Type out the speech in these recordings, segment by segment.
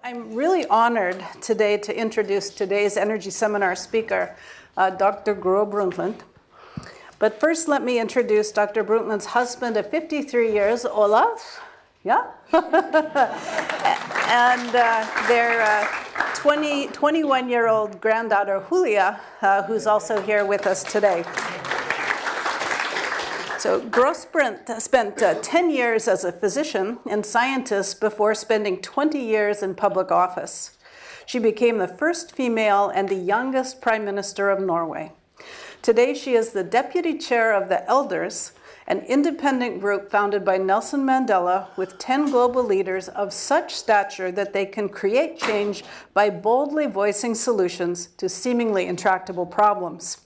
I'm really honored today to introduce today's energy seminar speaker, Dr. Gro Brundtland. But first, let me introduce Dr. Brundtland's husband of 53 years, Olaf. Yeah? And their 21-year-old granddaughter, Julia, who's also here with us today. So Gro spent 10 years as a physician and scientist before spending 20 years in public office. She became the first female and the youngest prime minister of Norway. Today, she is the deputy chair of the Elders, an independent group founded by Nelson Mandela with 10 global leaders of such stature that they can create change by boldly voicing solutions to seemingly intractable problems.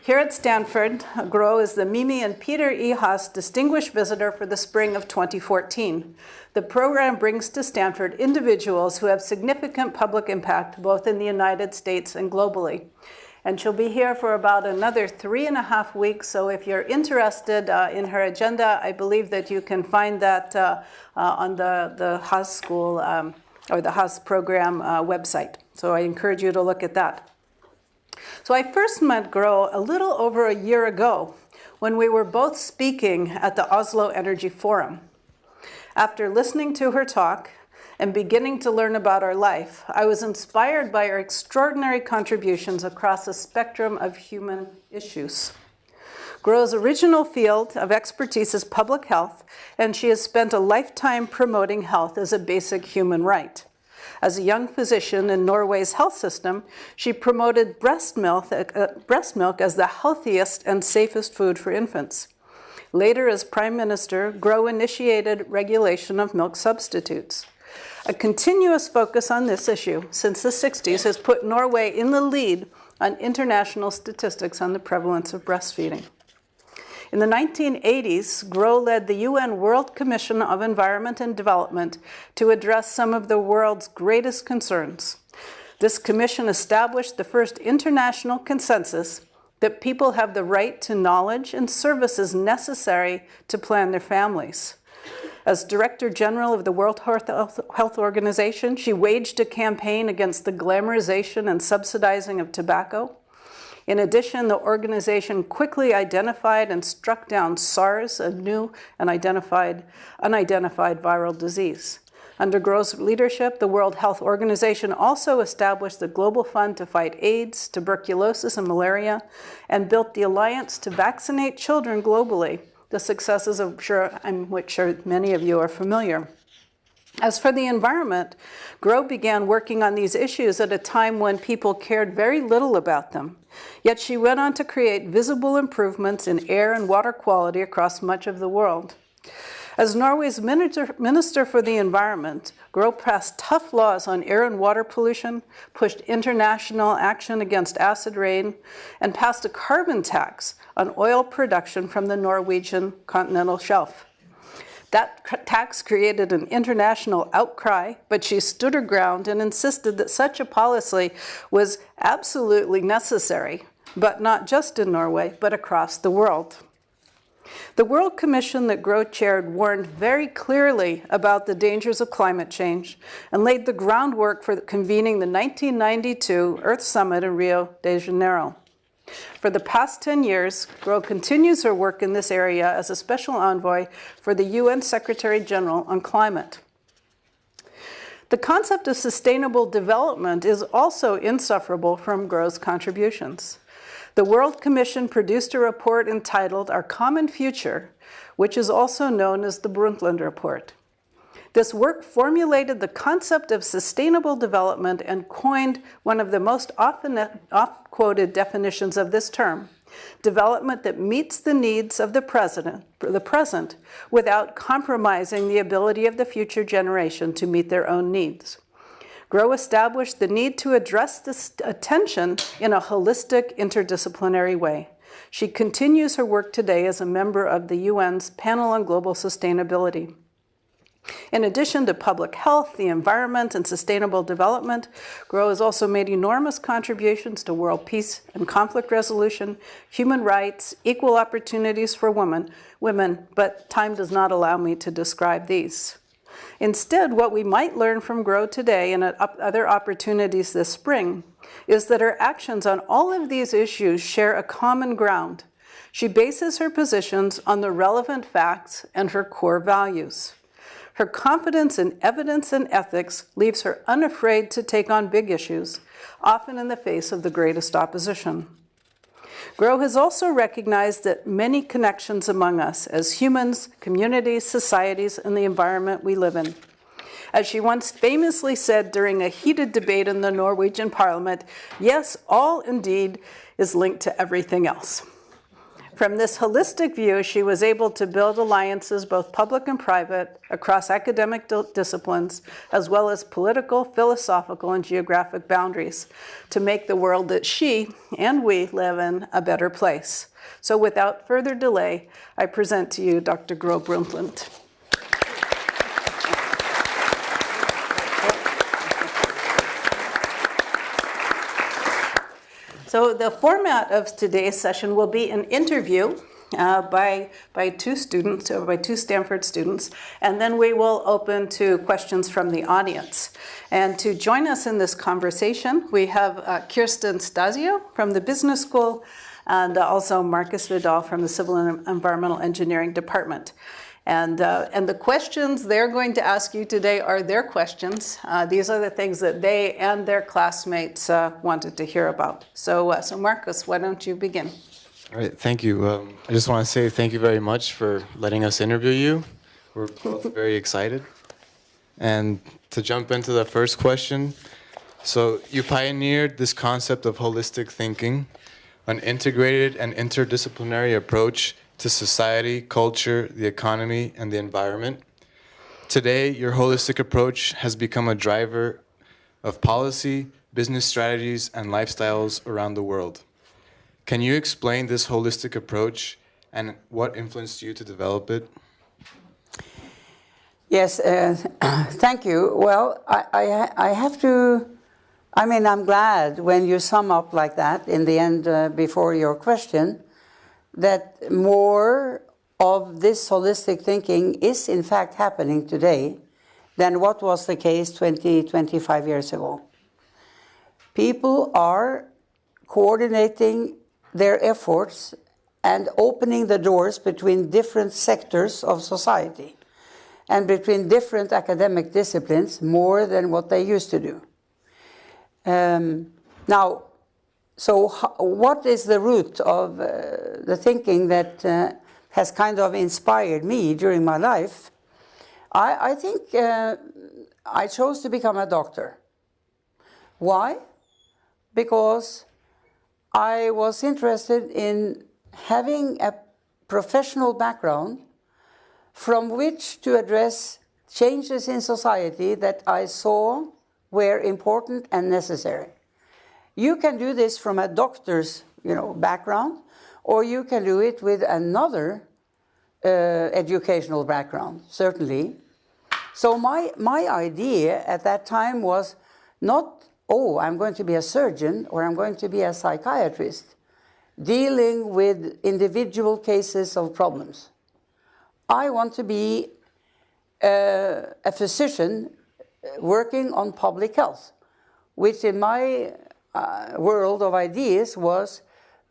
Here at Stanford, Gro is the Mimi and Peter E. Haas Distinguished Visitor for the spring of 2014. The program brings to Stanford individuals who have significant public impact both in the United States and globally. And she'll be here for about another 3.5 weeks, so if you're interested in her agenda, I believe that you can find that on the Haas School or the Haas program website. So I encourage you to look at that. So I first met Gro a little over a year ago when we were both speaking at the Oslo Energy Forum. After listening to her talk and beginning to learn about her life, I was inspired by her extraordinary contributions across a spectrum of human issues. Gro's original field of expertise is public health, and she has spent a lifetime promoting health as a basic human right. As a young physician in Norway's health system, she promoted breast milk as the healthiest and safest food for infants. Later, as Prime Minister, Gro initiated regulation of milk substitutes. A continuous focus on this issue since the 60s has put Norway in the lead on international statistics on the prevalence of breastfeeding. In the 1980s, Gro led the UN World Commission of Environment and Development to address some of the world's greatest concerns. This commission established the first international consensus that people have the right to knowledge and services necessary to plan their families. As Director General of the World Health Organization, she waged a campaign against the glamorization and subsidizing of tobacco. In addition, the organization quickly identified and struck down SARS, a new and unidentified viral disease. Under Gro's leadership, the World Health Organization also established the Global Fund to fight AIDS, tuberculosis, and malaria, and built the Alliance to Vaccinate Children globally, the successes of which many of you are familiar. As for the environment, Gro began working on these issues at a time when people cared very little about them. Yet she went on to create visible improvements in air and water quality across much of the world. As Norway's Minister for the Environment, Gro passed tough laws on air and water pollution, pushed international action against acid rain, and passed a carbon tax on oil production from the Norwegian continental shelf. That tax created an international outcry, but she stood her ground and insisted that such a policy was absolutely necessary, but not just in Norway, but across the world. The World Commission that Gro chaired warned very clearly about the dangers of climate change and laid the groundwork for convening the 1992 Earth Summit in Rio de Janeiro. For the past 10 years, Gro continues her work in this area as a special envoy for the UN Secretary General on Climate. The concept of sustainable development is also insufferable from Gro's contributions. The World Commission produced a report entitled Our Common Future, which is also known as the Brundtland Report. This work formulated the concept of sustainable development and coined one of the most oft-quoted definitions of this term: development that meets the needs of the present without compromising the ability of the future generation to meet their own needs. Gro established the need to address this tension in a holistic, interdisciplinary way. She continues her work today as a member of the UN's Panel on Global Sustainability. In addition to public health, the environment, and sustainable development, Gro has also made enormous contributions to world peace and conflict resolution, human rights, equal opportunities for women, but time does not allow me to describe these. Instead, what we might learn from Gro today and at other opportunities this spring is that her actions on all of these issues share a common ground. She bases her positions on the relevant facts and her core values. Her confidence in evidence and ethics leaves her unafraid to take on big issues, often in the face of the greatest opposition. Gro has also recognized that many connections among us as humans, communities, societies, and the environment we live in. As she once famously said during a heated debate in the Norwegian parliament, yes, all indeed is linked to everything else. From this holistic view, she was able to build alliances, both public and private, across academic disciplines, as well as political, philosophical, and geographic boundaries, to make the world that she and we live in a better place. So without further delay, I present to you Dr. Gro Brundtland. So the format of today's session will be an interview by two students, or by two Stanford students, and then we will open to questions from the audience. And to join us in this conversation, we have Kirsten Stasio from the Business School, and also Marcus Vidal from the Civil and Environmental Engineering Department. And the questions they're going to ask you today are their questions. These are the things that they and their classmates wanted to hear about. So Marcus, why don't you begin? All right, thank you. I just want to say thank you very much for letting us interview you. We're both very excited. And to jump into the first question, so you pioneered this concept of holistic thinking, an integrated and interdisciplinary approach to society, culture, the economy, and the environment. Today, your holistic approach has become a driver of policy, business strategies, and lifestyles around the world. Can you explain this holistic approach and what influenced you to develop it? Yes, thank you. Well, I have to, I'm glad when you sum up like that in the end before your question, that more of this holistic thinking is in fact happening today than what was the case 20, 25 years ago. People are coordinating their efforts and opening the doors between different sectors of society and between different academic disciplines more than what they used to do. Now, so what is the root of the thinking that has kind of inspired me during my life? I think I chose to become a doctor. Why? Because I was interested in having a professional background from which to address changes in society that I saw were important and necessary. You can do this from a doctor's, background, or you can do it with another educational background, certainly. So my idea at that time was not, I'm going to be a surgeon or I'm going to be a psychiatrist dealing with individual cases of problems. I want to be a physician working on public health, which in my world of ideas was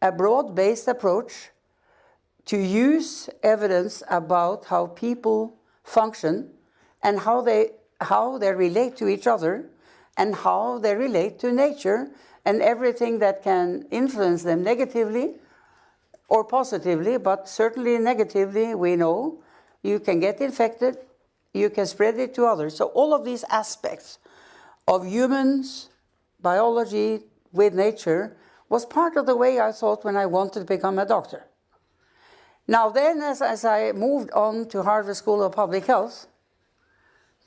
a broad-based approach to use evidence about how people function and how they relate to each other and how they relate to nature and everything that can influence them negatively or positively, but certainly negatively. We know you can get infected, you can spread it to others. So all of these aspects of humans, biology with nature was part of the way I thought when I wanted to become a doctor. Now then, as I moved on to Harvard School of Public Health,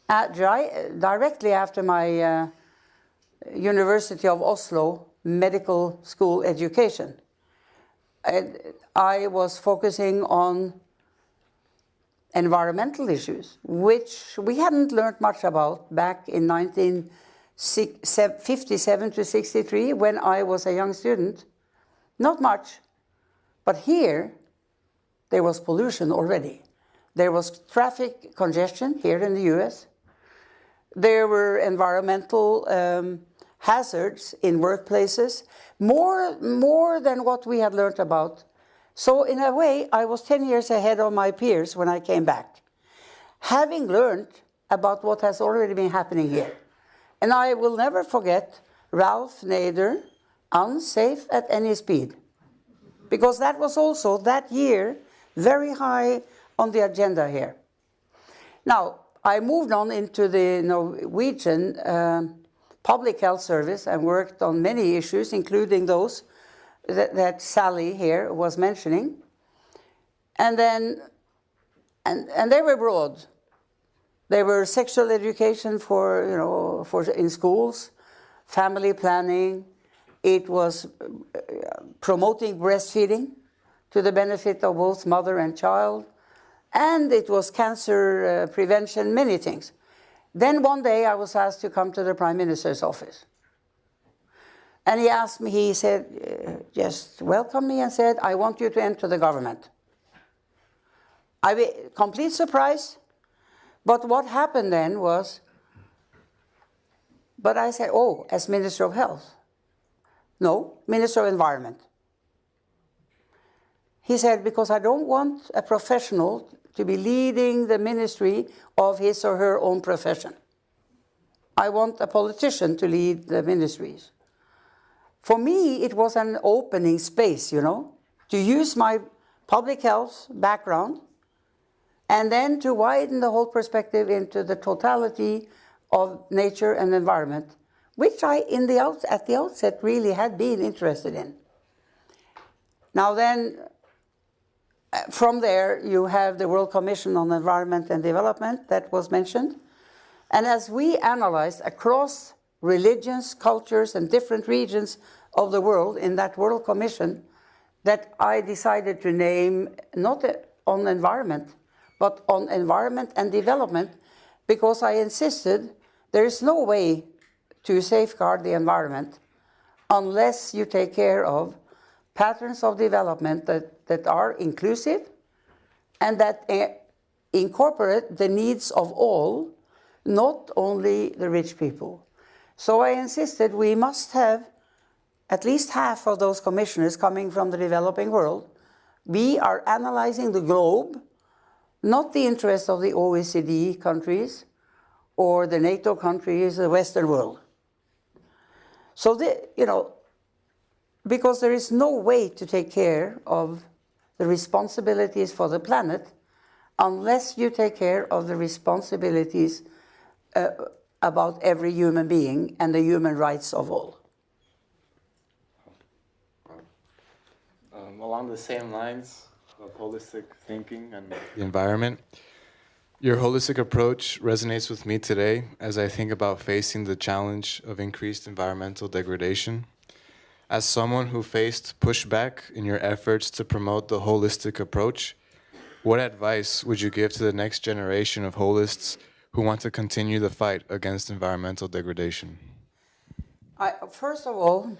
directly after my University of Oslo medical school education, I was focusing on environmental issues, which we hadn't learned much about back in 1957 to 63 when I was a young student. Not much. But here, there was pollution already. There was traffic congestion here in the US. There were environmental hazards in workplaces, more than what we had learned about. So in a way, I was 10 years ahead of my peers when I came back, having learned about what has already been happening here. And I will never forget Ralph Nader, Unsafe at Any Speed, because that was also that year very high on the agenda here. Now, I moved on into the Norwegian Public Health Service and worked on many issues, including those that Sally here was mentioning. And then, and they were broad. They were sexual education for in schools, family planning. It was promoting breastfeeding to the benefit of both mother and child. And it was cancer prevention, many things. Then one day I was asked to come to the Prime Minister's office. And he asked me, he said, just welcomed me and said, I want you to enter the government. Complete surprise. But what happened then was, but I said, oh, as Minister of Health. No, Minister of Environment. He said, because I don't want a professional to be leading the ministry of his or her own profession. I want a politician to lead the ministries. For me, it was an opening space, to use my public health background and then to widen the whole perspective into the totality of nature and environment, which I, at the outset, really had been interested in. Now then, from there, you have the World Commission on Environment and Development that was mentioned. And as we analyzed across religions, cultures, and different regions of the world in that World Commission, that I decided to name not on environment, but on environment and development, because I insisted there is no way to safeguard the environment unless you take care of patterns of development that are inclusive and that incorporate the needs of all, not only the rich people. So I insisted we must have at least half of those commissioners coming from the developing world. We are analyzing the globe, not the interests of the OECD countries or the NATO countries, the Western world. So, because there is no way to take care of the responsibilities for the planet unless you take care of the responsibilities about every human being and the human rights of all. Along the same lines of holistic thinking and the environment, your holistic approach resonates with me today as I think about facing the challenge of increased environmental degradation. As someone who faced pushback in your efforts to promote the holistic approach, what advice would you give to the next generation of holists who want to continue the fight against environmental degradation? First of all,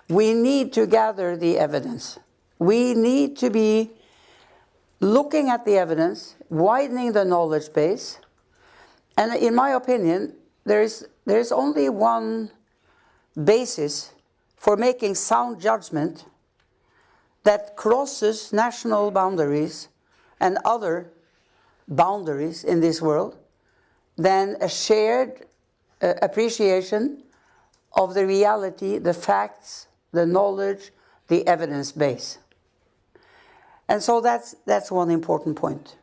we need to gather the evidence. We need to be looking at the evidence, widening the knowledge base. And in my opinion, there is only one basis for making sound judgment that crosses national boundaries and other boundaries in this world than a shared appreciation of the reality, the facts, the knowledge, the evidence base. And so that's one important point.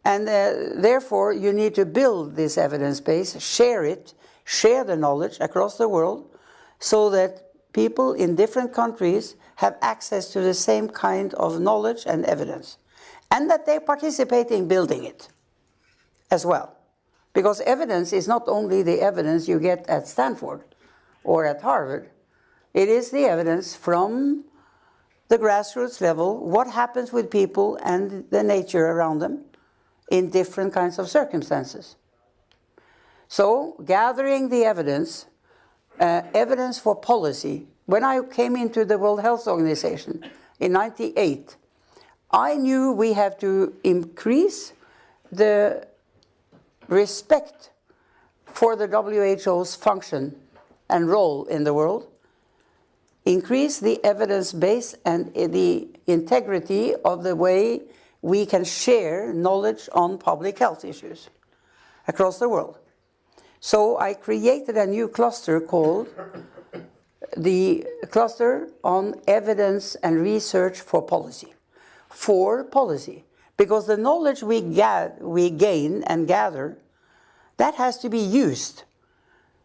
And therefore, you need to build this evidence base, share it, share the knowledge across the world, so that people in different countries have access to the same kind of knowledge and evidence, and that they participate in building it as well. Because evidence is not only the evidence you get at Stanford or at Harvard, it is the evidence from the grassroots level, what happens with people and the nature around them in different kinds of circumstances. So, gathering the evidence, evidence for policy. When I came into the World Health Organization in '98, I knew we have to increase the respect for the WHO's function and role in the world, increase the evidence base and the integrity of the way we can share knowledge on public health issues across the world. So I created a new cluster called the Cluster on Evidence and Research for Policy. For policy. Because the knowledge we gain and gather, that has to be used.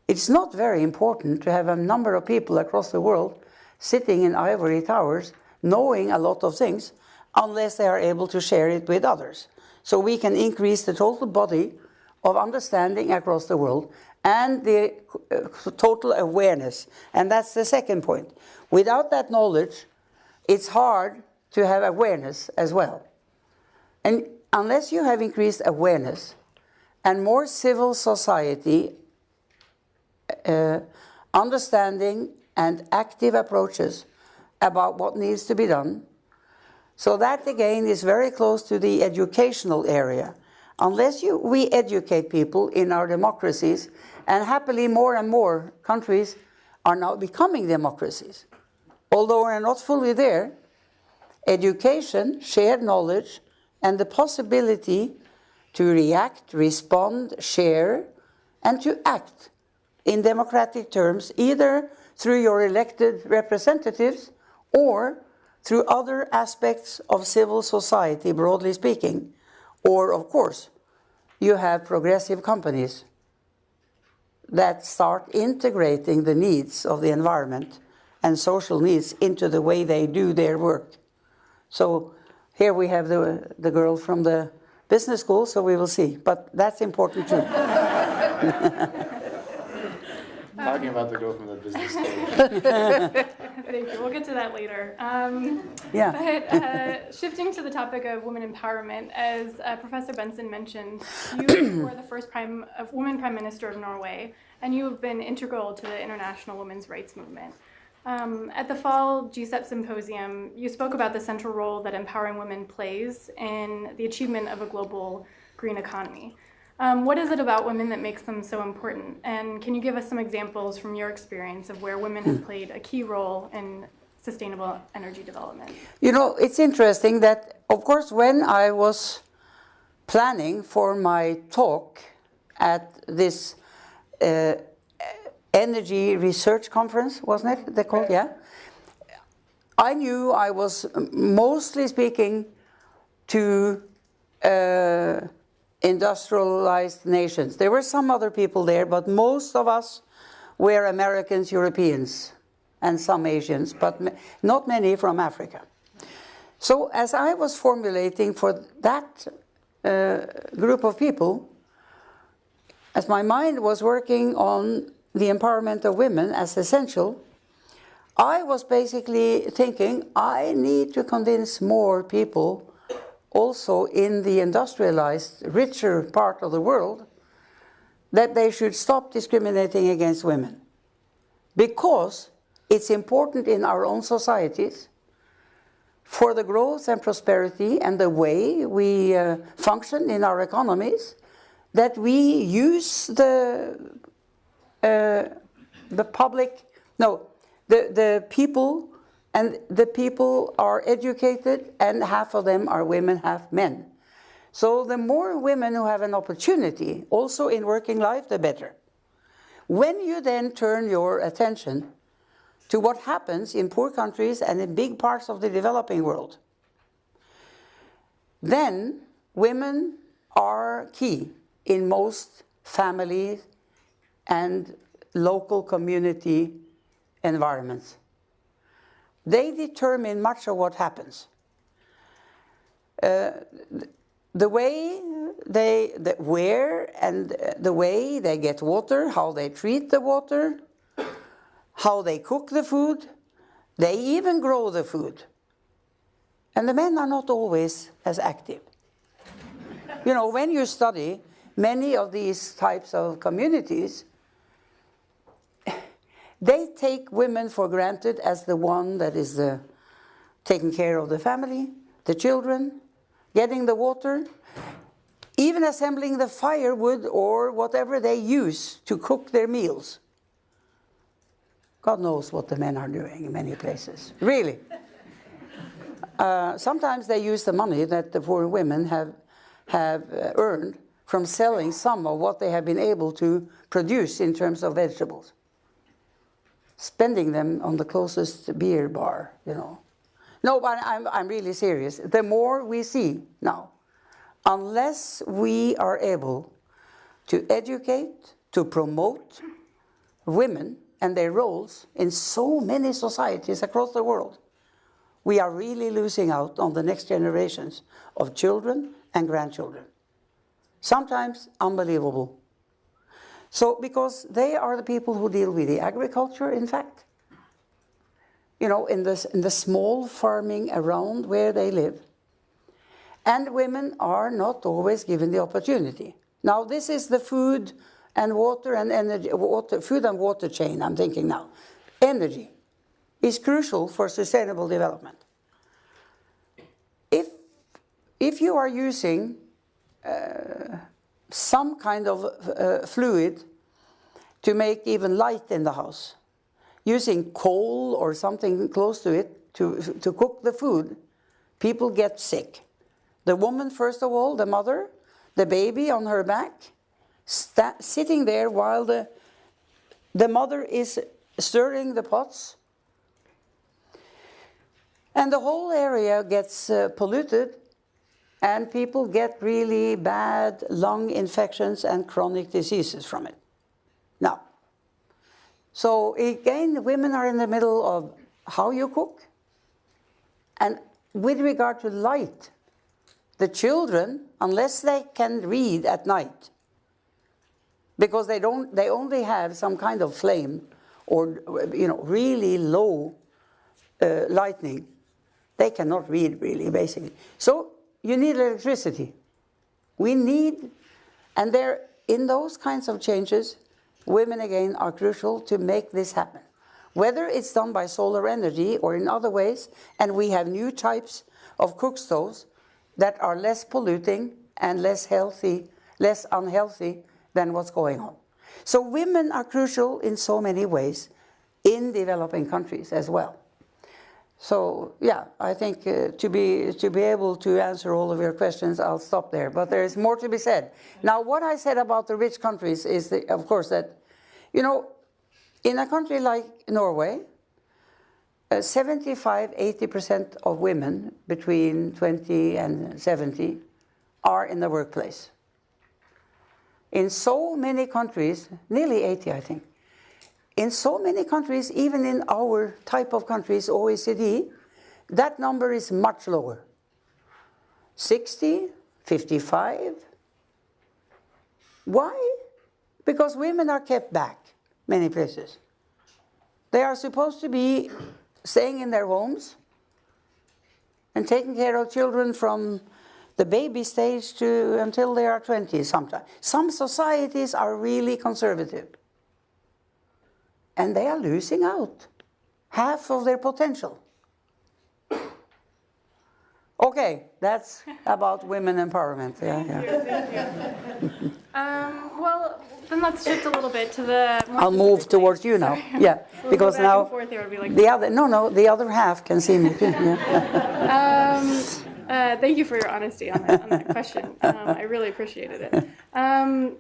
It's not very important to have a number of people across the world sitting in ivory towers knowing a lot of things unless they are able to share it with others. So we can increase the total body of understanding across the world and the total awareness. And that's the second point. Without that knowledge, it's hard to have awareness as well. And unless you have increased awareness and more civil society understanding and active approaches about what needs to be done, so that again is very close to the educational area. Unless we educate people in our democracies, and happily more and more countries are now becoming democracies. Although we're not fully there, education, shared knowledge, and the possibility to react, respond, share, and to act in democratic terms, either through your elected representatives or through other aspects of civil society, broadly speaking. Or, of course, you have progressive companies that start integrating the needs of the environment and social needs into the way they do their work. So here we have the girl from the business school, so we will see. But that's important too. Talking about the girl from the business school. Thank you. We'll get to that later. Yeah. But shifting to the topic of women empowerment, as Professor Benson mentioned, you were the first woman prime minister of Norway, and you have been integral to the international women's rights movement. At the fall GSEP symposium, you spoke about the central role that empowering women plays in the achievement of a global green economy. What is it about women that makes them so important? And can you give us some examples from your experience of where women have played a key role in sustainable energy development? You know, it's interesting that, of course, when I was planning for my talk at this energy research conference, wasn't it? They called, yeah. I knew I was mostly speaking to industrialized nations. There were some other people there, but most of us were Americans, Europeans, and some Asians, but not many from Africa. So as I was formulating for that group of people, as my mind was working on the empowerment of women as essential, I was basically thinking I need to convince more people also in the industrialized, richer part of the world that they should stop discriminating against women. Because it's important in our own societies for the growth and prosperity and the way we function in our economies that we use the people, and the people are educated, and half of them are women, half men. So the more women who have an opportunity, also in working life, the better. When you then turn your attention to what happens in poor countries and in big parts of the developing world, then women are key in most families and local community environments. They determine much of what happens. The way where and the way they get water, how they treat the water, how they cook the food, they even grow the food. And the men are not always as active. You know, when you study many of these types of communities, they take women for granted as the one that is taking care of the family, the children, getting the water, even assembling the firewood or whatever they use to cook their meals. God knows what the men are doing in many places, really. Sometimes they use the money that the poor women have earned from selling some of what they have been able to produce in terms of vegetables, spending them on the closest beer bar, you know. No, but I'm really serious. The more we see now, unless we are able to educate, to promote women and their roles in so many societies across the world, we are really losing out on the next generations of children and grandchildren. Sometimes unbelievable. So, because they are the people who deal with the agriculture, in fact, you know, in the small farming around where they live. And women are not always given the opportunity. Now, this is the food and water and energy, food and water chain, I'm thinking now. Energy is crucial for sustainable development. If you are using some kind of fluid to make even light in the house, using coal or something close to it to cook the food, people get sick. The woman, first of all, the mother, the baby on her back, sitting there while the mother is stirring the pots. And the whole area gets polluted, and people get really bad lung infections and chronic diseases from it. Now, so again, women are in the middle of how you cook. And with regard to light, the children, unless they can read at night, because they only have some kind of flame or, you know, really low lightning, they cannot read really, basically. So you need electricity. We need, and there, in those kinds of changes, women again are crucial to make this happen. Whether it's done by solar energy or in other ways, and we have new types of cook stoves that are less polluting and less unhealthy than what's going on. So women are crucial in so many ways in developing countries as well. So yeah, I think to be able to answer all of your questions, I'll stop there. But there is more to be said. Now, what I said about the rich countries is, of course, that, you know, in a country like Norway, 75–80% of women between 20 and 70 are in the workplace. In so many countries, nearly 80, I think. In so many countries, even in our type of countries, OECD, that number is much lower. 60, 55. Why? Because women are kept back many places. They are supposed to be staying in their homes and taking care of children from the baby stage to until they are 20 sometimes. Some societies are really conservative. And they are losing out half of their potential. Okay, that's about women empowerment. Thank you. Well, then let's shift a little bit to the. I'll move towards you now. Yeah, we'll because now the other half can see me too. Yeah. Thank you for your honesty on that question. I really appreciated it.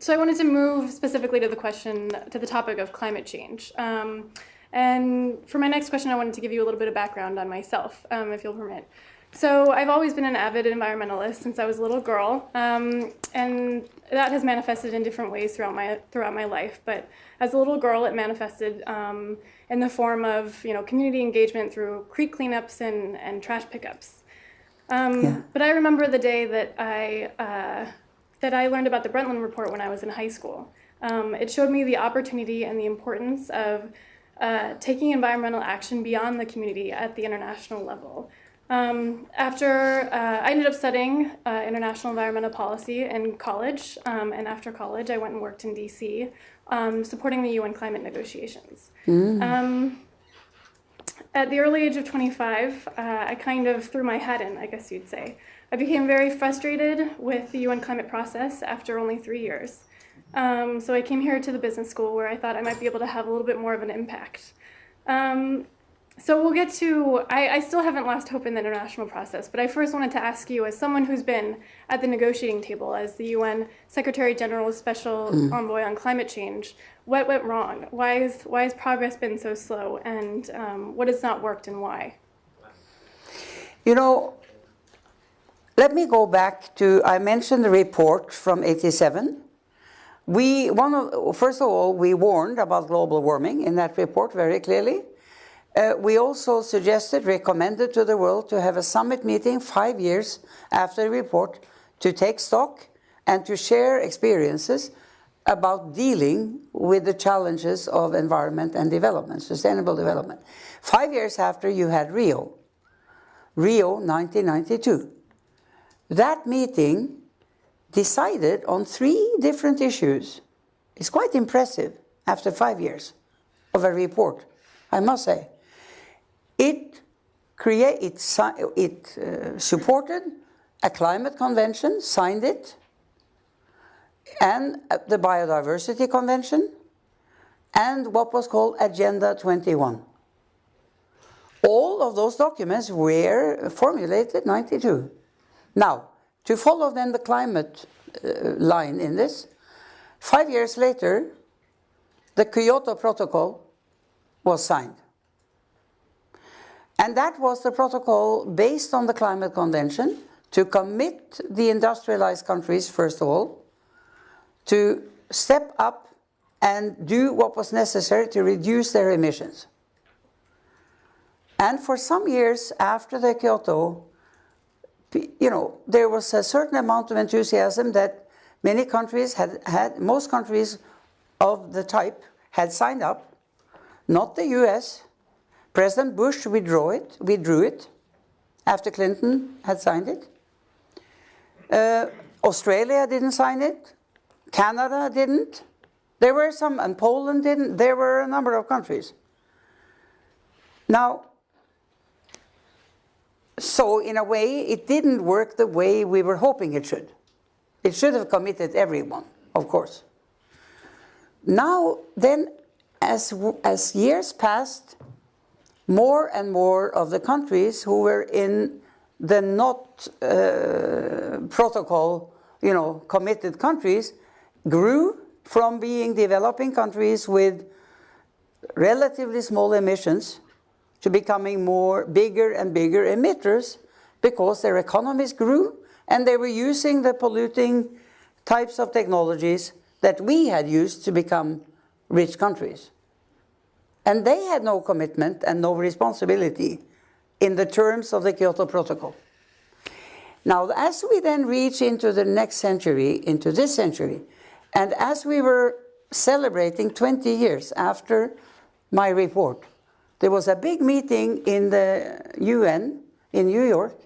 So I wanted to move specifically to the topic of climate change. And for my next question, I wanted to give you a little bit of background on myself, if you'll permit. So I've always been an avid environmentalist since I was a little girl, and that has manifested in different ways throughout my life. But as a little girl, it manifested in the form of community engagement through creek cleanups and trash pickups. But I remember the day that I learned about the Brundtland Report when I was in high school. It showed me the opportunity and the importance of taking environmental action beyond the community at the international level. After I ended up studying international environmental policy in college, and after college I went and worked in DC, supporting the UN climate negotiations. At the early age of 25, I kind of threw my hat in, I guess you'd say. I became very frustrated with the UN climate process after only 3 years. So I came here to the business school where I thought I might be able to have a little bit more of an impact. So we'll get to, I still haven't lost hope in the international process, but I first wanted to ask you, as someone who's been at the negotiating table as the UN Secretary General's Special Envoy on Climate Change, what went wrong? Why has progress been so slow, and what has not worked and why? You know, let me go back to, I mentioned the report from '87. First of all, we warned about global warming in that report very clearly. We also recommended to the world to have a summit meeting 5 years after the report to take stock and to share experiences about dealing with the challenges of environment and development, sustainable development. 5 years after you had Rio 1992. That meeting decided on 3 different issues. It's quite impressive after 5 years of a report, I must say. It supported a climate convention, signed it, and the Biodiversity Convention, and what was called Agenda 21. All of those documents were formulated in '92. Now, to follow then the climate line in this, 5 years later, the Kyoto Protocol was signed. And that was the protocol based on the Climate Convention to commit the industrialized countries, first of all, to step up and do what was necessary to reduce their emissions. And for some years after the Kyoto, you know, there was a certain amount of enthusiasm that many countries most countries of the type had signed up, not the US. President Bush withdrew it after Clinton had signed it. Australia didn't sign it. Canada didn't. There were some, and Poland didn't. There were a number of countries. Now, so in a way, it didn't work the way we were hoping it should. It should have committed everyone, of course. Now, then, as years passed, more and more of the countries who were in the not protocol, you know, committed countries grew from being developing countries with relatively small emissions to becoming bigger and bigger emitters because their economies grew and they were using the polluting types of technologies that we had used to become rich countries. And they had no commitment and no responsibility in the terms of the Kyoto Protocol. Now, as we then reach into the next century, into this century, and as we were celebrating 20 years after my report, there was a big meeting in the UN in New York,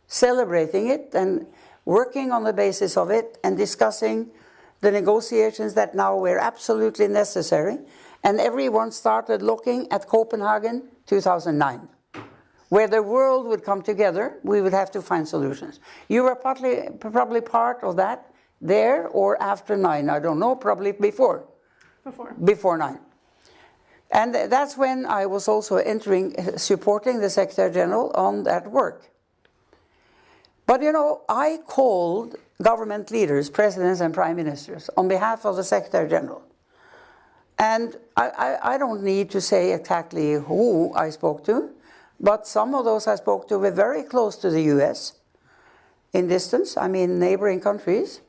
celebrating it and working on the basis of it and discussing the negotiations that now were absolutely necessary. And everyone started looking at Copenhagen 2009, where the world would come together. We would have to find solutions. You were probably part of that there or after 9, I don't know, probably before. Before 9. And that's when I was also supporting the Secretary General on that work. But you know, I called government leaders, presidents and prime ministers, on behalf of the Secretary General. And I don't need to say exactly who I spoke to, but some of those I spoke to were very close to the US in distance, I mean neighboring countries.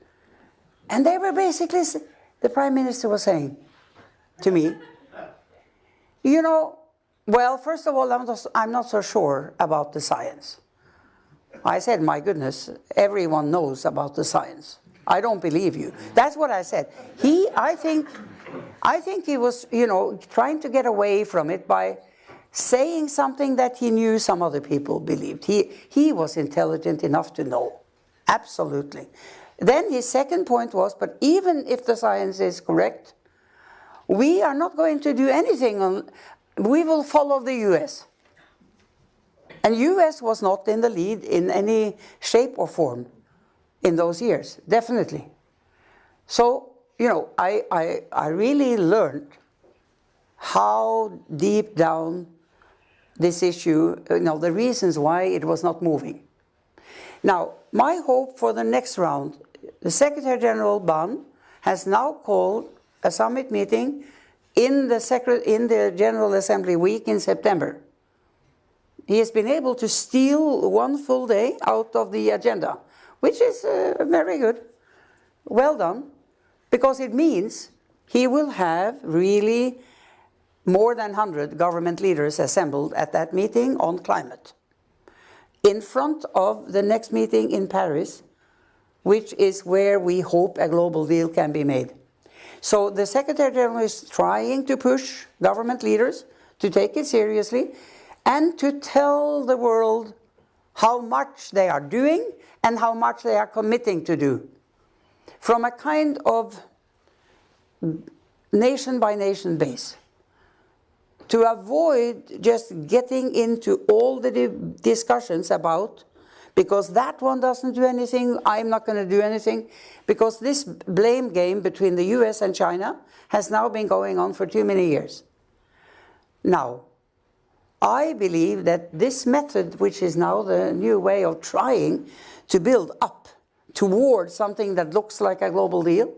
And they were basically, the Prime Minister was saying to me, you know, well, first of all, I'm not so sure about the science. I said, my goodness, everyone knows about the science. I don't believe you. That's what I said. I think he was, you know, trying to get away from it by saying something that he knew some other people believed. He was intelligent enough to know. Absolutely. Then his second point was, but even if the science is correct, we are not going to do anything we will follow the US. And US was not in the lead in any shape or form in those years, definitely. So, you know, I really learned how deep down this issue, you know, the reasons why it was not moving. Now, my hope for the next round, the Secretary General Ban has now called a summit meeting in the General Assembly week in September. He has been able to steal one full day out of the agenda, which is very good. Well done, because it means he will have really more than 100 government leaders assembled at that meeting on climate, in front of the next meeting in Paris, which is where we hope a global deal can be made. So the Secretary General is trying to push government leaders to take it seriously and to tell the world how much they are doing and how much they are committing to do, from a kind of nation-by-nation base, to avoid just getting into all the discussions about, because that one doesn't do anything, I'm not going to do anything, because this blame game between the US and China has now been going on for too many years. Now, I believe that this method, which is now the new way of trying to build up towards something that looks like a global deal,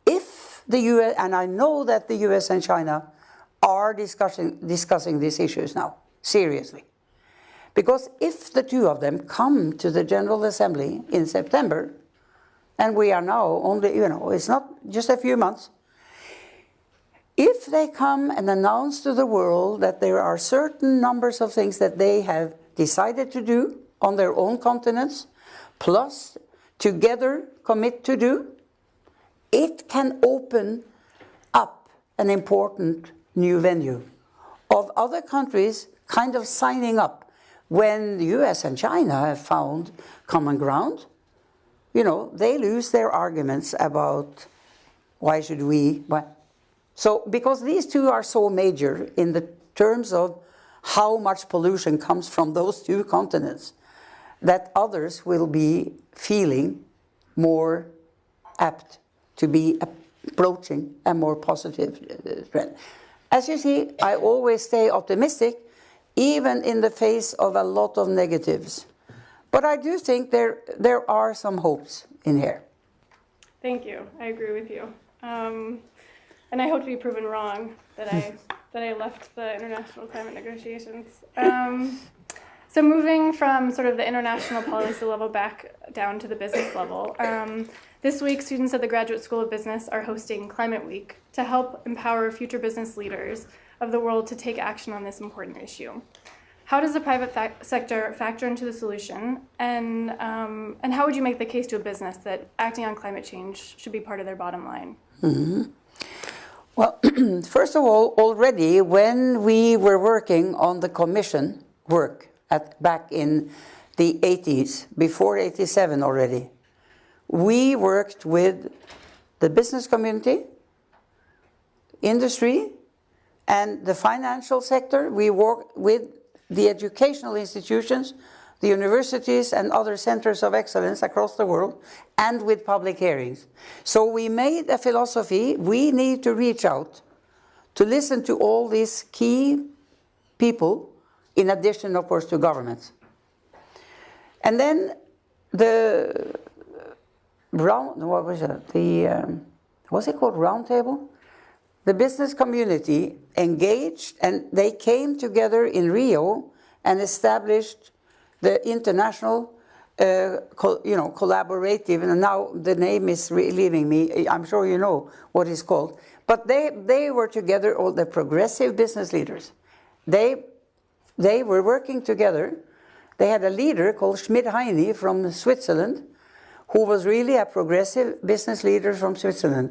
if the US, and I know that the US and China are discussing these issues now, seriously. Because if the two of them come to the General Assembly in September, and we are now only, you know, it's not just a few months, if they come and announce to the world that there are certain numbers of things that they have decided to do on their own continents, plus together commit to do, it can open up an important new venue of other countries kind of signing up. When the US and China have found common ground, you know, they lose their arguments about why should we, why. So, because these two are so major in the terms of how much pollution comes from those two continents, that others will be feeling more apt to be approaching a more positive trend. As you see, I always stay optimistic, even in the face of a lot of negatives. But I do think there are some hopes in here. Thank you. I agree with you. And I hope to be proven wrong that I left the international climate negotiations. So moving from sort of the international policy level back down to the business level, this week students at the Graduate School of Business are hosting Climate Week to help empower future business leaders of the world to take action on this important issue. How does the private sector factor into the solution, and how would you make the case to a business that acting on climate change should be part of their bottom line? Mm-hmm. Well, first of all, already when we were working on the commission work back in the 80s, before 87 already, we worked with the business community, industry, and the financial sector. We worked with the educational institutions, the universities and other centers of excellence across the world, and with public hearings. So we made a philosophy: we need to reach out to listen to all these key people, in addition, of course, to governments. And then the what's it called, roundtable? The business community engaged, and they came together in Rio and established the international, collaborative, and now the name is leaving me. I'm sure you know what it's called. But they were together, all the progressive business leaders. They were working together. They had a leader called Schmid-Heine from Switzerland, who was really a progressive business leader from Switzerland.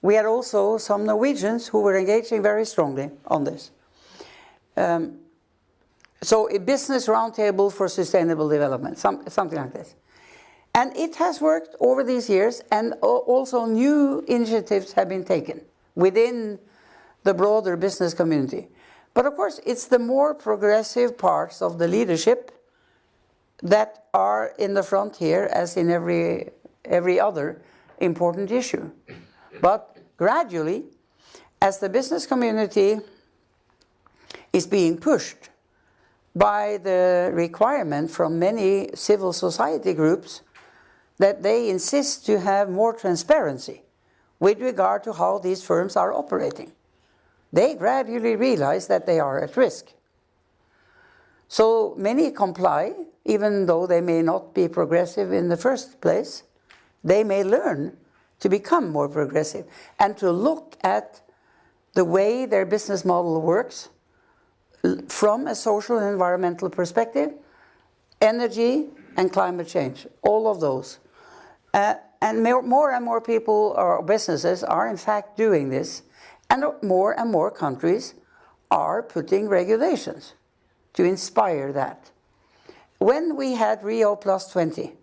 We had also some Norwegians who were engaging very strongly on this. So a business roundtable for sustainable development, something like this. And it has worked over these years, and also new initiatives have been taken within the broader business community. But of course, it's the more progressive parts of the leadership that are in the front here, as in every other important issue. But gradually, as the business community is being pushed by the requirement from many civil society groups that they insist to have more transparency with regard to how these firms are operating, they gradually realize that they are at risk. So many comply, even though they may not be progressive in the first place. They may learn to become more progressive and to look at the way their business model works from a social and environmental perspective, energy and climate change, all of those. And more and more people or businesses are in fact doing this, and more countries are putting regulations to inspire that. When we had Rio Plus 20,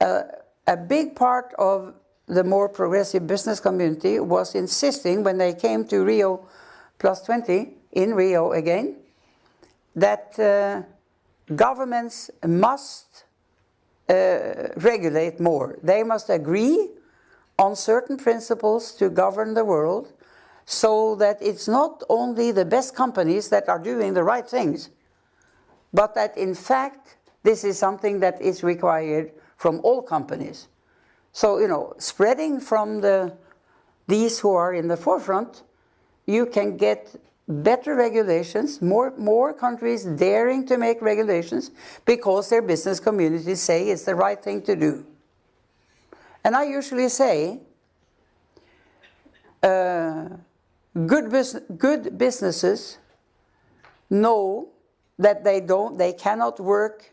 a big part of the more progressive business community was insisting, when they came to Rio Plus 20, in Rio again, that governments must regulate more. They must agree on certain principles to govern the world, so that it's not only the best companies that are doing the right things, but that in fact this is something that is required from all companies. So, you know, spreading from these who are in the forefront, you can get better regulations, more countries daring to make regulations because their business communities say it's the right thing to do. And I usually say, good businesses know that they cannot work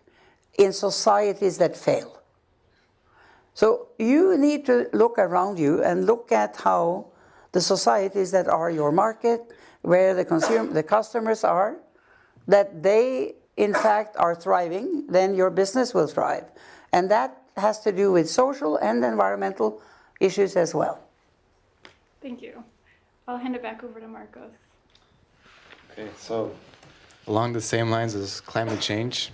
in societies that fail. So you need to look around you and look at how the societies that are your market, where the customers are, that they in fact are thriving, then your business will thrive. And that has to do with social and environmental issues as well. Thank you. I'll hand it back over to Marcos. Okay, so along the same lines as climate change,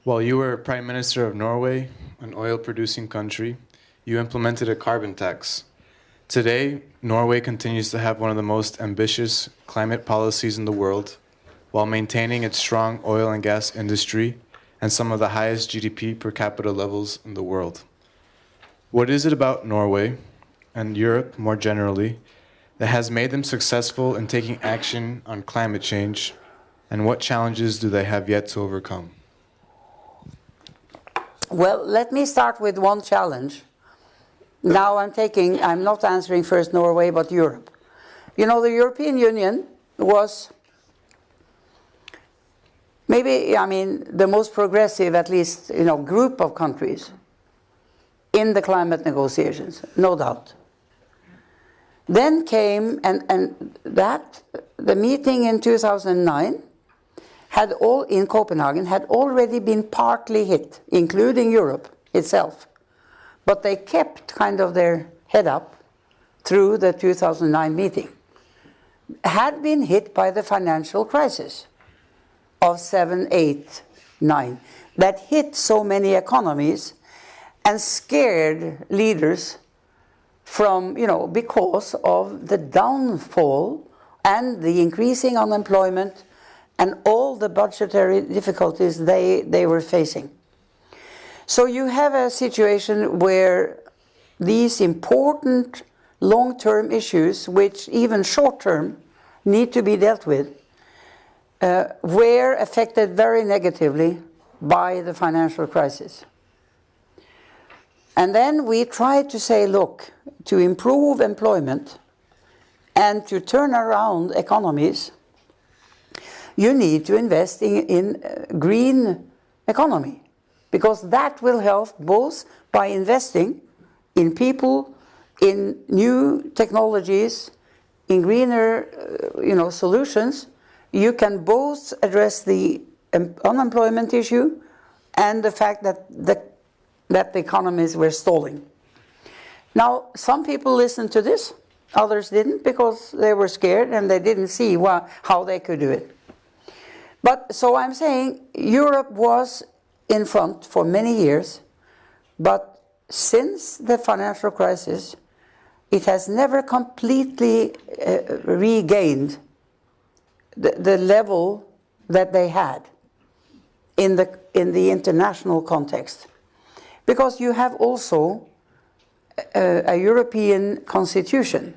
while you were Prime Minister of Norway, an oil-producing country, you implemented a carbon tax. Today, Norway continues to have one of the most ambitious climate policies in the world, while maintaining its strong oil and gas industry and some of the highest GDP per capita levels in the world. What is it about Norway, and Europe more generally, that has made them successful in taking action on climate change, and what challenges do they have yet to overcome? Well, let me start with one challenge. Now I'm not answering first Norway, but Europe. You know, the European Union was maybe, the most progressive, at least, group of countries in the climate negotiations, no doubt. Then came, the meeting in 2009 in Copenhagen had already been partly hit, including Europe itself. But they kept kind of their head up through the 2009 meeting. Had been hit by the financial crisis of 7, 8, 9 that hit so many economies and scared leaders from, because of the downfall and the increasing unemployment and all the budgetary difficulties they were facing. So you have a situation where these important long-term issues, which even short-term need to be dealt with, were affected very negatively by the financial crisis. And then we tried to say, look, to improve employment and to turn around economies, you need to invest in green economy, because that will help both by investing in people, in new technologies, in greener solutions. You can both address the unemployment issue and the fact that the economies were stalling. Now, some people listen to this Others didn't because they were scared and they didn't see how they could do it. But so I'm saying Europe was in front for many years, but since the financial crisis, it has never completely regained the level that they had in the international context. Because you have also a European constitution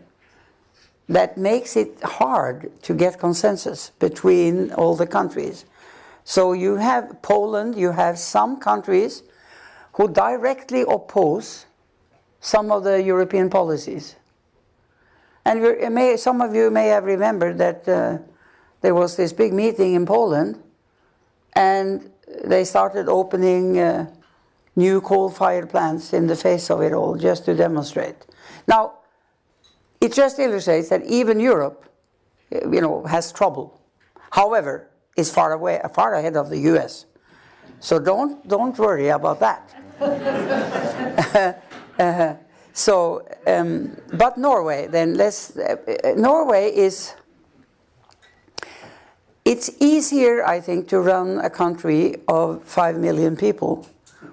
that makes it hard to get consensus between all the countries. So you have Poland, you have some countries who directly oppose some of the European policies. And some of you may have remembered that there was this big meeting in Poland, and they started opening new coal-fired plants in the face of it all, just to demonstrate. Now, it just illustrates that even Europe, has trouble. However, is far ahead of the U.S. So don't worry about that. But Norway, then Norway is. It's easier, I think, to run a country of 5 million people,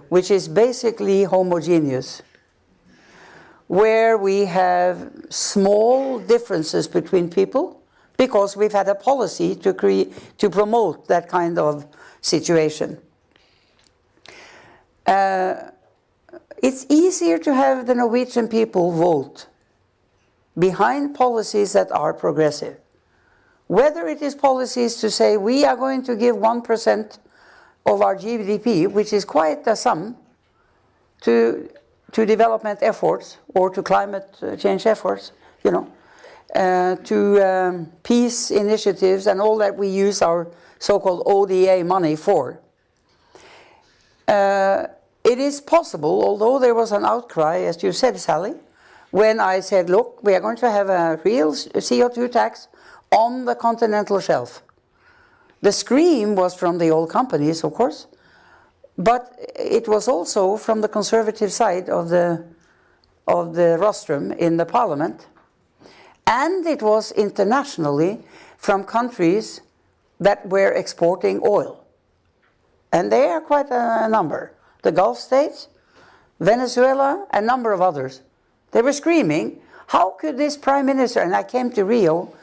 which is basically homogeneous, where we have small differences between people, because we've had a policy to promote that kind of situation. It's easier to have the Norwegian people vote behind policies that are progressive. Whether it is policies to say we are going to give 1% of our GDP, which is quite a sum, to development efforts or to climate change efforts, to peace initiatives and all that we use our so-called ODA money for. It is possible, although there was an outcry, as you said, Sally, when I said, look, we are going to have a real CO2 tax on the continental shelf. The scream was from the oil companies, of course, but it was also from the conservative side of the rostrum in the parliament, and it was internationally from countries that were exporting oil. And they are quite a number. The Gulf states, Venezuela, a number of others. They were screaming, how could this prime minister, and I came to Rio,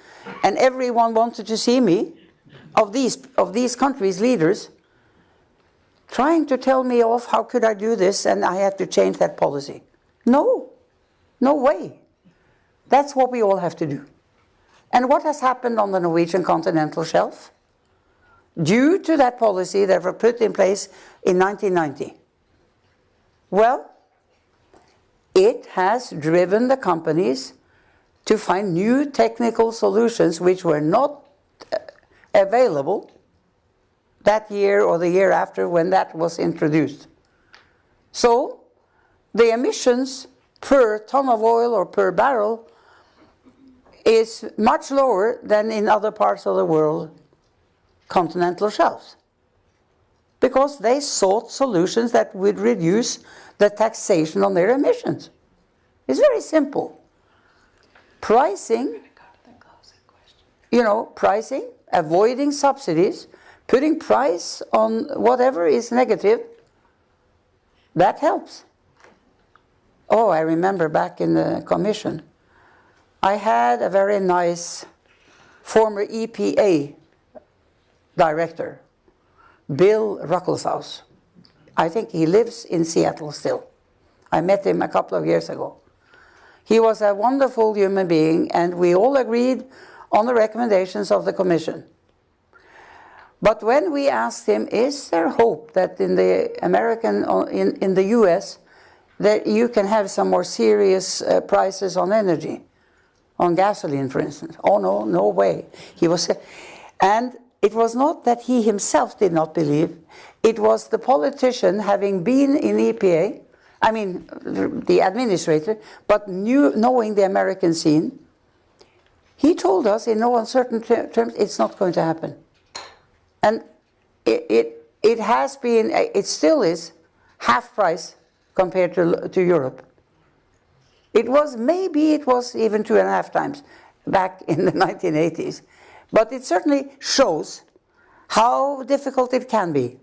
and everyone wanted to see me, of these countries' leaders, trying to tell me off, how could I do this, and I had to change that policy. No way. That's what we all have to do. And what has happened on the Norwegian continental shelf? Due to that policy that was put in place in 1990. Well, it has driven the companies to find new technical solutions which were not available that year or the year after when that was introduced. So the emissions per ton of oil or per barrel is much lower than in other parts of the world continental shelves, because they sought solutions that would reduce the taxation on their emissions. It's very simple. Pricing, pricing, avoiding subsidies, putting price on whatever is negative, that helps. Oh, I remember back in the commission, I had a very nice former EPA director, Bill Ruckelshaus. I think he lives in Seattle still. I met him a couple of years ago. He was a wonderful human being, and we all agreed on the recommendations of the Commission. But when we asked him, is there hope that in the US, that you can have some more serious prices on energy, on gasoline, for instance? Oh, no way. And it was not that he himself did not believe. It was the politician, having been in EPA, I mean, the administrator, but knowing the American scene, he told us in no uncertain terms, it's not going to happen. And it has been, it still is half price compared to Europe. Maybe it was even 2.5 times back in the 1980s. But it certainly shows how difficult it can be,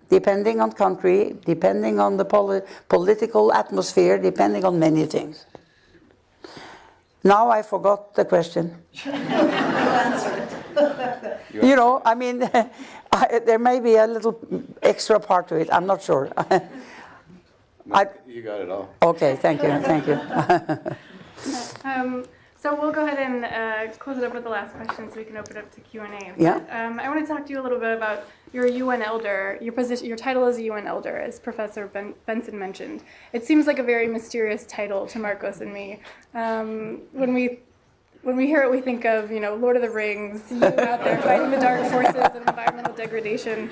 depending on country, depending on the political atmosphere, depending on many things. Now I forgot the question. You answered it. You know, I mean, there may be a little extra part to it. I'm not sure. You got it all. Okay, thank you, thank you. So we'll go ahead and close it up with the last question so we can open it up to Q&A. Yeah. I want to talk to you a little bit about your UN elder, your position, your title as a UN elder, as Professor Benson mentioned. It seems like a very mysterious title to Marcos and me. When we hear it, we think of, you know, Lord of the Rings, you out there fighting the dark forces of environmental degradation.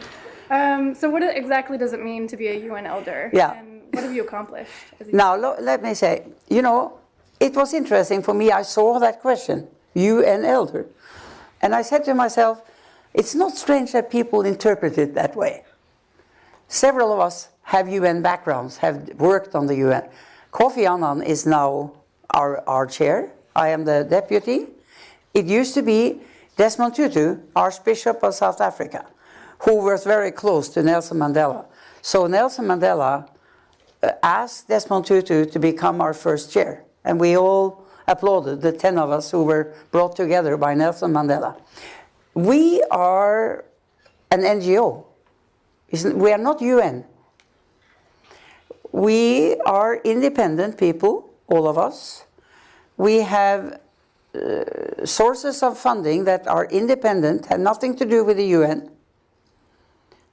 So what exactly does it mean to be a UN elder? Yeah. And what have you accomplished? Now, let me say, you know, it was interesting for me. I saw that question, UN elder. And I said to myself, it's not strange that people interpret it that way. Several of us have UN backgrounds, have worked on the UN. Kofi Annan is now our chair. I am the deputy. It used to be Desmond Tutu, Archbishop of South Africa, who was very close to Nelson Mandela. So Nelson Mandela asked Desmond Tutu to become our first chair. And we all applauded, the 10 of us who were brought together by Nelson Mandela. We are an NGO. We are not UN. We are independent people, all of us. We have sources of funding that are independent, have nothing to do with the UN.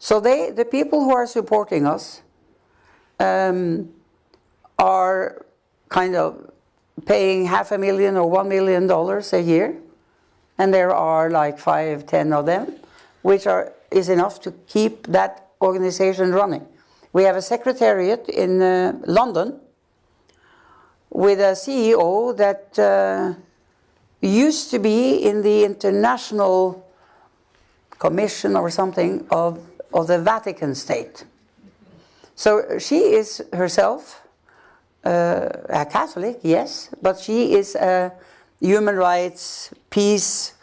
So the people who are supporting us are kind of paying $500,000 or $1 million a year, and there are like 5, 10 of them, which is enough to keep that organization running. We have a secretariat in London with a CEO that used to be in the International Commission or something of the Vatican State. So she is herself a Catholic, yes, but she is a human rights, peace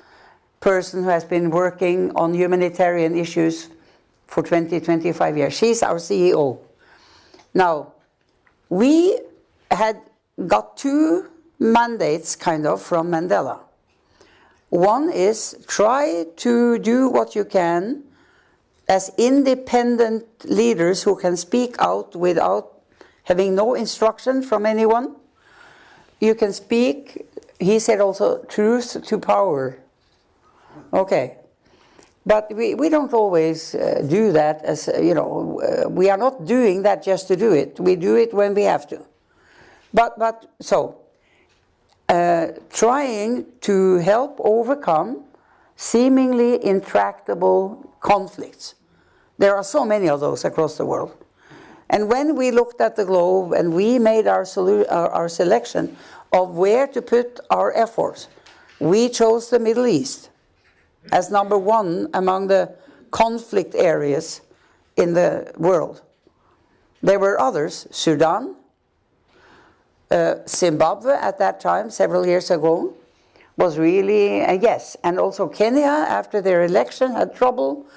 person who has been working on humanitarian issues for 20, 25 years. She's our CEO. Now, we had got 2 mandates, kind of, from Mandela. One is try to do what you can as independent leaders who can speak out without having no instruction from anyone. You can speak, he said also, truth to power. Okay. But we don't always do that as, you know, we are not doing that just to do it. We do it when we have to. Trying to help overcome seemingly intractable conflicts. There are so many of those across the world. And when we looked at the globe and we made our selection of where to put our efforts, we chose the Middle East as number 1 among the conflict areas in the world. There were others, Sudan, Zimbabwe at that time, several years ago, was really a yes. And also Kenya, after their election, had trouble.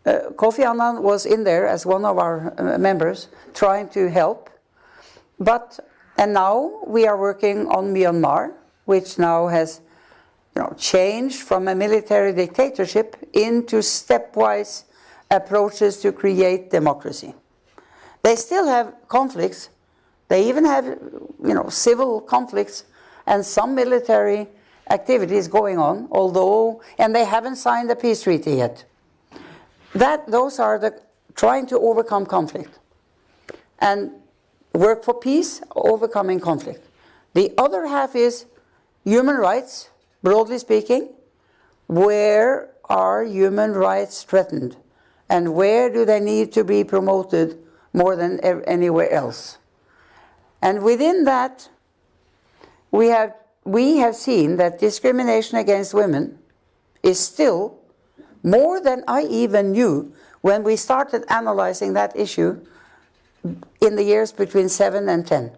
Kofi Annan was in there as one of our members, trying to help. And now we are working on Myanmar, which now has changed from a military dictatorship into stepwise approaches to create democracy. They still have conflicts. They even have, civil conflicts and some military activities going on, and they haven't signed a peace treaty yet. Those are trying to overcome conflict and work for peace, overcoming conflict. The other half is human rights, broadly speaking. Where are human rights threatened? And where do they need to be promoted more than anywhere else? And within that, we have seen that discrimination against women is still more than I even knew when we started analyzing that issue in the years between 7 and 10.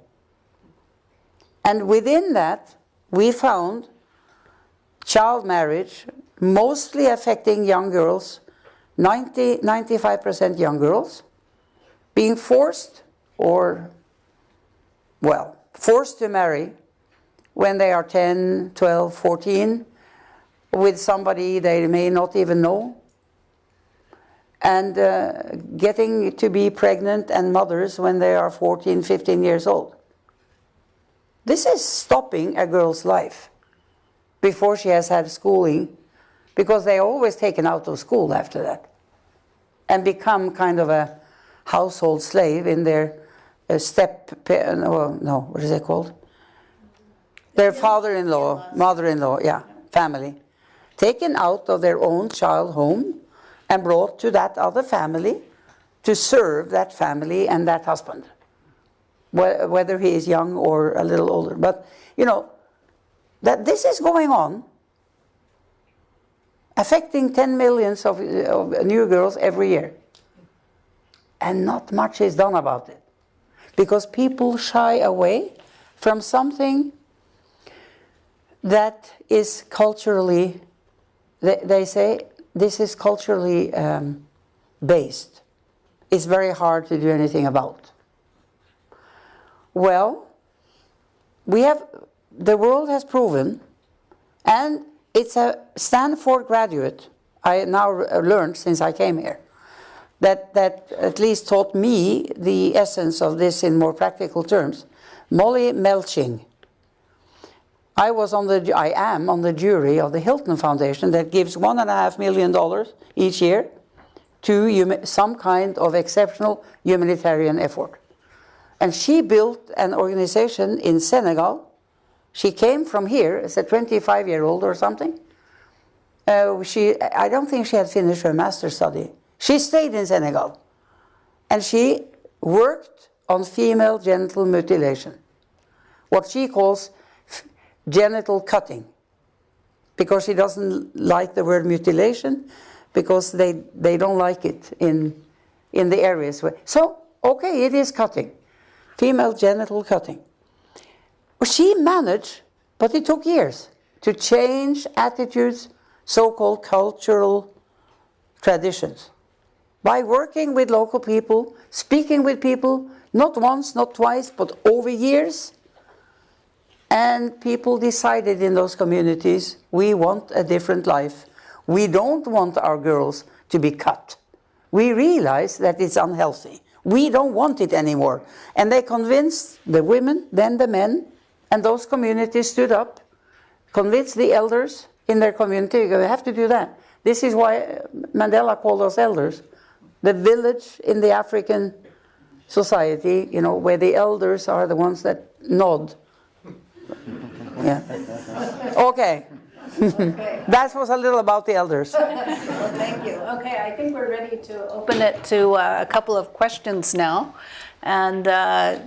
And within that, we found child marriage mostly affecting young girls, 95% young girls, being forced forced to marry when they are 10, 12, 14, with somebody they may not even know, and getting to be pregnant and mothers when they are 14, 15 years old. This is stopping a girl's life before she has had schooling, because they are always taken out of school after that and become kind of a household slave in their what is it called? Their father-in-law, mother-in-law, yeah, family. Taken out of their own child home and brought to that other family to serve that family and that husband, whether he is young or a little older. But, you know, that this is going on, affecting 10 millions of new girls every year. And not much is done about it, because people shy away from something that is culturally, they say, this is culturally based. It's very hard to do anything about. Well, the world has proven, and it's a Stanford graduate, I now learned since I came here, that at least taught me the essence of this in more practical terms. Molly Melching. I am on the jury of the Hilton Foundation that gives $1.5 million each year to some kind of exceptional humanitarian effort. And she built an organization in Senegal. She came from here as a 25-year-old or something. I don't think she had finished her master's study. She stayed in Senegal, and she worked on female genital mutilation, what she calls genital cutting, because she doesn't like the word mutilation, because they don't like it in the areas where. So, okay, it is cutting, female genital cutting. Well, she managed, but it took years to change attitudes, so-called cultural traditions, by working with local people, speaking with people, not once, not twice, but over years. And people decided in those communities, we want a different life. We don't want our girls to be cut. We realize that it's unhealthy. We don't want it anymore. And they convinced the women, then the men, and those communities stood up, convinced the elders in their community. You have to do that. This is why Mandela called us elders. The village in the African society, you know, where the elders are the ones that nod. Yeah. Okay. That was a little about the elders. Well, thank you. Okay, I think we're ready to open it to a couple of questions now. And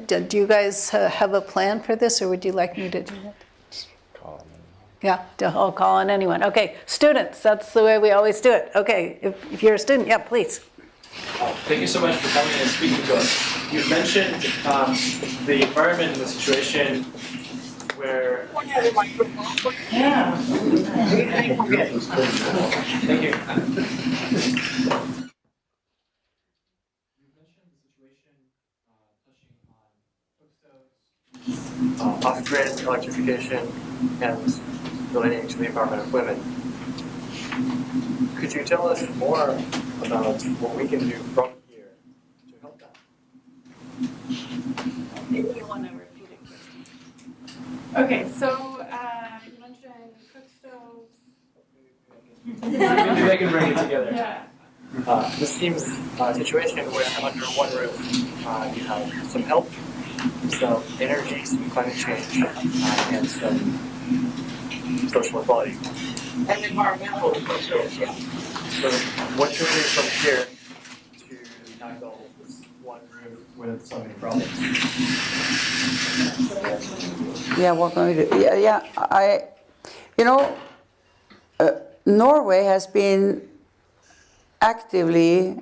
do you guys have a plan for this, or would you like me to do that? Yeah, I'll call on anyone. Okay, students, that's the way we always do it. Okay, if you're a student, yeah, please. Thank you so much for coming and speaking to us. You mentioned the environment and the situation where... Yeah. Thank you. Off-grid electrification and relating to the environment of women. Could you tell us more about what we can do from here to help that? Maybe you want to repeat it. Okay, so you mentioned cook stoves. Maybe I can bring it together. Yeah. This seems a situation where under one roof you have some health, some energy, some climate change, and some social equality. And environmental issues, yeah. So what can we do from here to tackle this one roof with so many problems? Yeah, what can we do? Norway has been actively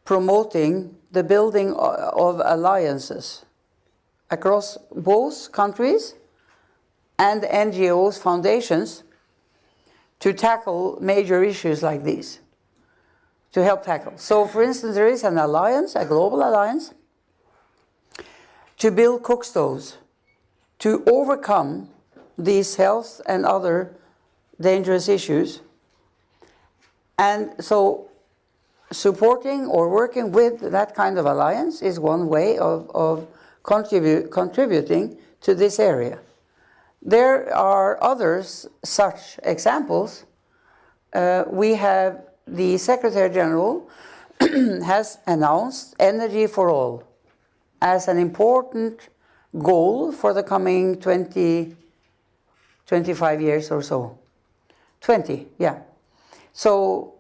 promoting the building of alliances across both countries and NGOs, foundations, to tackle major issues like these, to help tackle. So, for instance, there is an alliance, a global alliance, to build cook stoves, to overcome these health and other dangerous issues. And so supporting or working with that kind of alliance is one way of contributing to this area. There are others such examples. We have the Secretary General has announced energy for all as an important goal for the coming 25 years or so. 20, yeah. So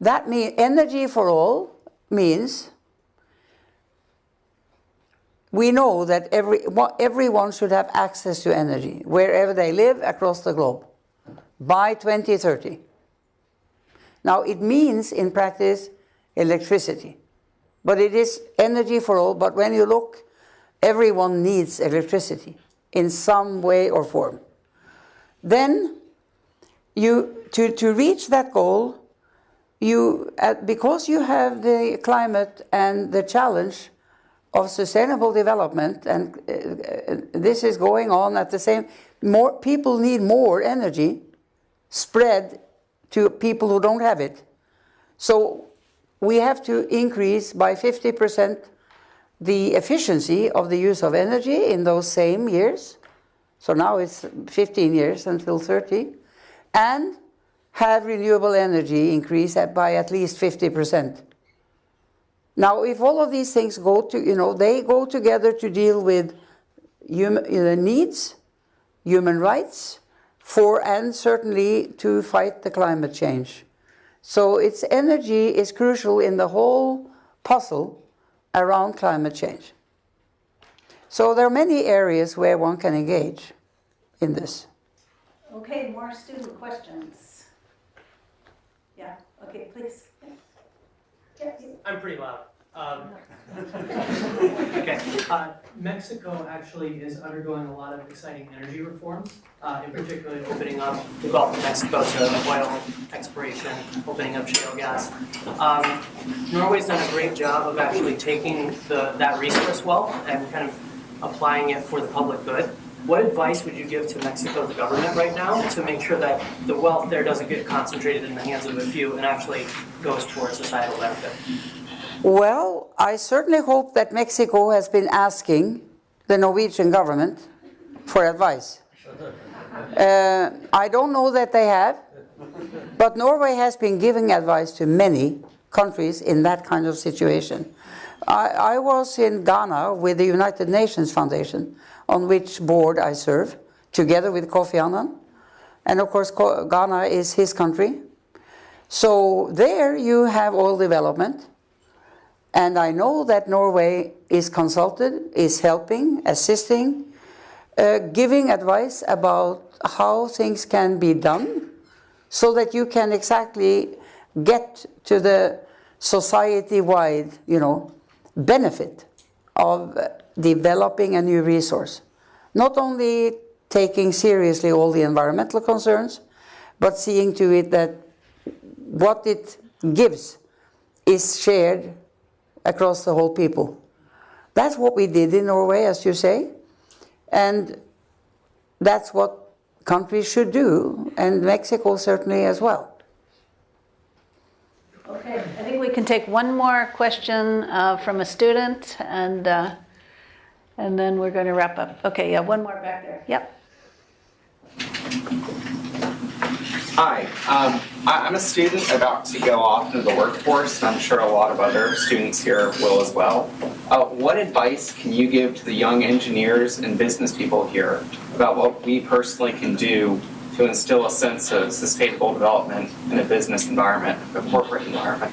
that means energy for all means we know that everyone should have access to energy wherever they live across the globe by 2030. Now it means in practice electricity, but it is energy for all. But when you look, everyone needs electricity in some way or form. Then to reach that goal, because you have the climate and the challenge of sustainable development, and this is going on at the same, more people need more energy spread to people who don't have it. So we have to increase by 50% the efficiency of the use of energy in those same years. So now it's 15 years until 30, and have renewable energy increase by at least 50%. Now, if all of these things go to, they go together to deal with human needs, human rights, and certainly to fight the climate change. So energy is crucial in the whole puzzle around climate change. So there are many areas where one can engage in this. Okay, more student questions. Yeah, okay, please. I'm pretty loud. Okay. Mexico actually is undergoing a lot of exciting energy reforms, in particular opening up the Gulf of Mexico to oil exploration, opening up shale gas. Norway's done a great job of actually taking that resource wealth and kind of applying it for the public good. What advice would you give to Mexico's government right now to make sure that the wealth there doesn't get concentrated in the hands of a few and actually goes towards societal benefit? Well, I certainly hope that Mexico has been asking the Norwegian government for advice. I don't know that they have, but Norway has been giving advice to many countries in that kind of situation. I was in Ghana with the United Nations Foundation, on which board I serve, together with Kofi Annan. And of course, Ghana is his country. So there you have oil development. And I know that Norway is consulted, is helping, assisting, giving advice about how things can be done so that you can exactly get to the society-wide, benefit of developing a new resource. Not only taking seriously all the environmental concerns, but seeing to it that what it gives is shared across the whole people. That's what we did in Norway, as you say, and that's what countries should do, and Mexico certainly as well. Okay, I think we can take one more question from a student, and then we're going to wrap up. Okay, yeah, one more back there. Yep. Hi, I'm a student about to go off into the workforce, and I'm sure a lot of other students here will as well. What advice can you give to the young engineers and business people here about what we personally can do to instill a sense of sustainable development in a business environment, a corporate environment?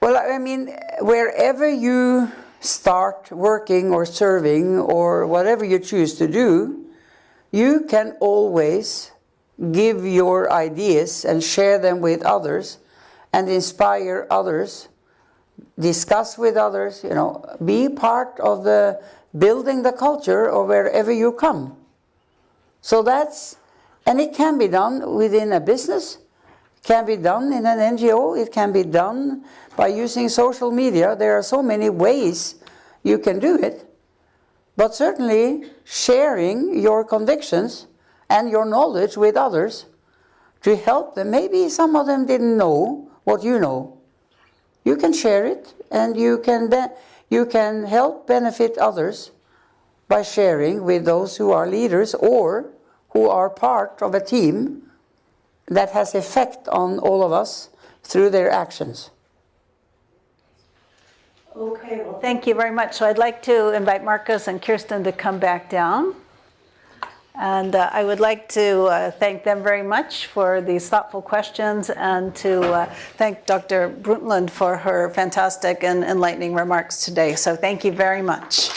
Well, I mean, wherever you start working or serving or whatever you choose to do, you can always give your ideas and share them with others and inspire others discuss with others, be part of the building the culture of wherever you come. So and it can be done within a business, can be done in an NGO, it can be done by using social media. There are so many ways you can do it. But certainly sharing your convictions and your knowledge with others to help them. Maybe some of them didn't know what you know. You can share it, and you can help benefit others by sharing with those who are leaders or who are part of a team that has effect on all of us through their actions. Okay, well, thank you very much. So I'd like to invite Marcus and Kirsten to come back down. And I would like to thank them very much for these thoughtful questions, and to thank Dr. Brundtland for her fantastic and enlightening remarks today. So thank you very much.